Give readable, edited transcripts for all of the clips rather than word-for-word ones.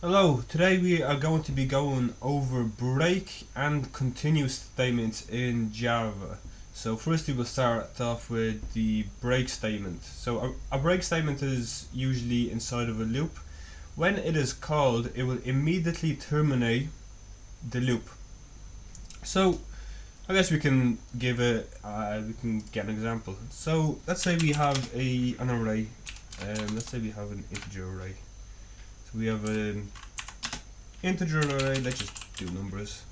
Hello, today we are going to be going over break and continue statements in Java. So firstly we'll start off with the break statement. So a break statement is usually inside of a loop. When it is called, it will immediately terminate the loop. So I guess we can give we can get an example. So let's say we have an array. Let's say we have an integer array. So we have an integer array. Let's just do numbers.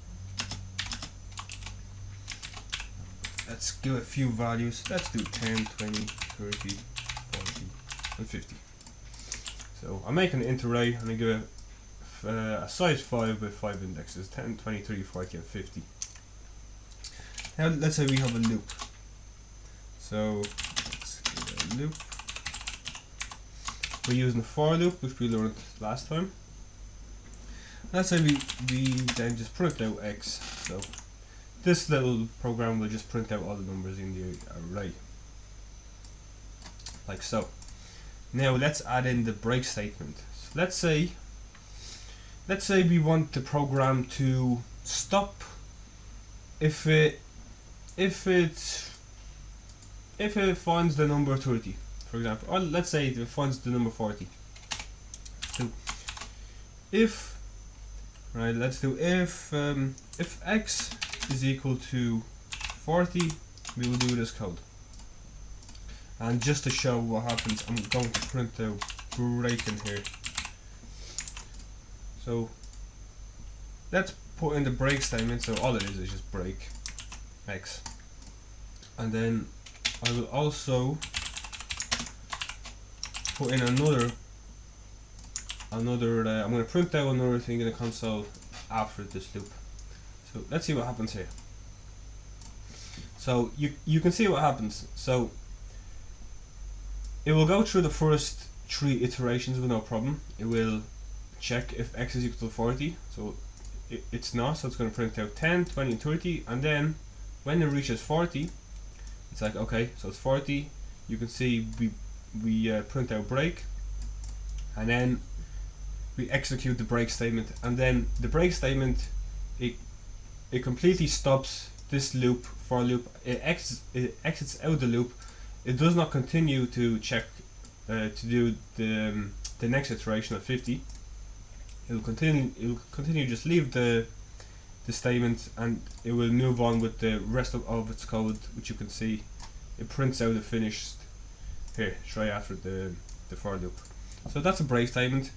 Let's give a few values. Let's do 10, 20, 30, 40, and 50. So I make an int array and I give it a size 5 with 5 indexes: 10, 20, 30, 40, and 50. Now let's say we have a loop. So let's give a loop. We're using the for loop, which we learned last time. Let's say we then just print out x. So this little program will just print out all the numbers in the array, like so. Now let's add in the break statement. So let's say we want the program to stop if it finds the number 30, for example, or let's say it finds the number 40. So if x is equal to 40, we will do this code. And just to show what happens, I'm going to print out break in here. So let's put in the break statement. So all it is just break x, and then I will also put in another I'm going to print out another thing in the console after this loop. So let's see what happens here. So you can see what happens. So it will go through the first 3 iterations with no problem. It will check if x is equal to 40. So it's not, so it's going to print out 10, 20, and 30, and then when it reaches 40, it's like, okay, so it's 40. You can see we print out break, and then we execute the break statement, and then the break statement it completely stops this loop, for loop. It exits out the loop. It does not continue to check to do the next iteration of 50. It will continue just leave the statement, and it will move on with the rest of its code, which you can see it prints out the finished here straight after the for loop. So that's a break statement.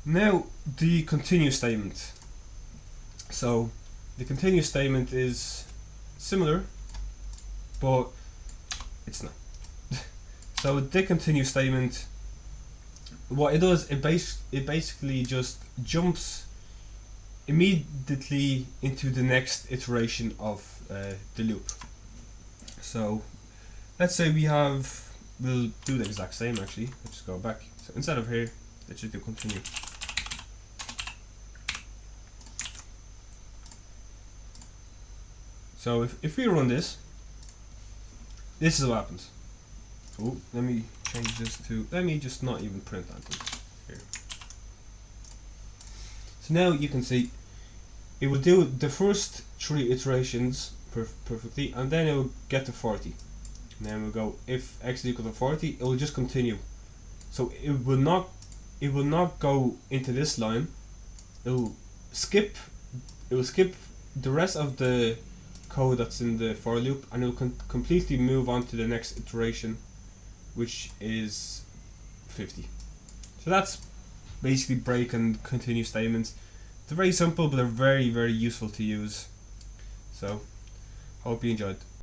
Now the continue statement. So the continue statement is similar, but it's not. So the continue statement, what it does, it basically just jumps immediately into the next iteration of the loop. So let's say we'll do the exact same actually. Let's just go back. So instead of here, let's just do continue. So if we run this is what happens. Oh, let me change this to, let me just not even print anything here. So now you can see it will do the first 3 iterations perfectly, and then it will get to 40. And then we'll go, if x is equal to 40, it will just continue. So it will not go into this line. It will skip the rest of the code that's in the for loop, and it will completely move on to the next iteration, which is 50. So that's basically break and continue statements. They're very simple, but they're very, very useful to use. So hope you enjoyed.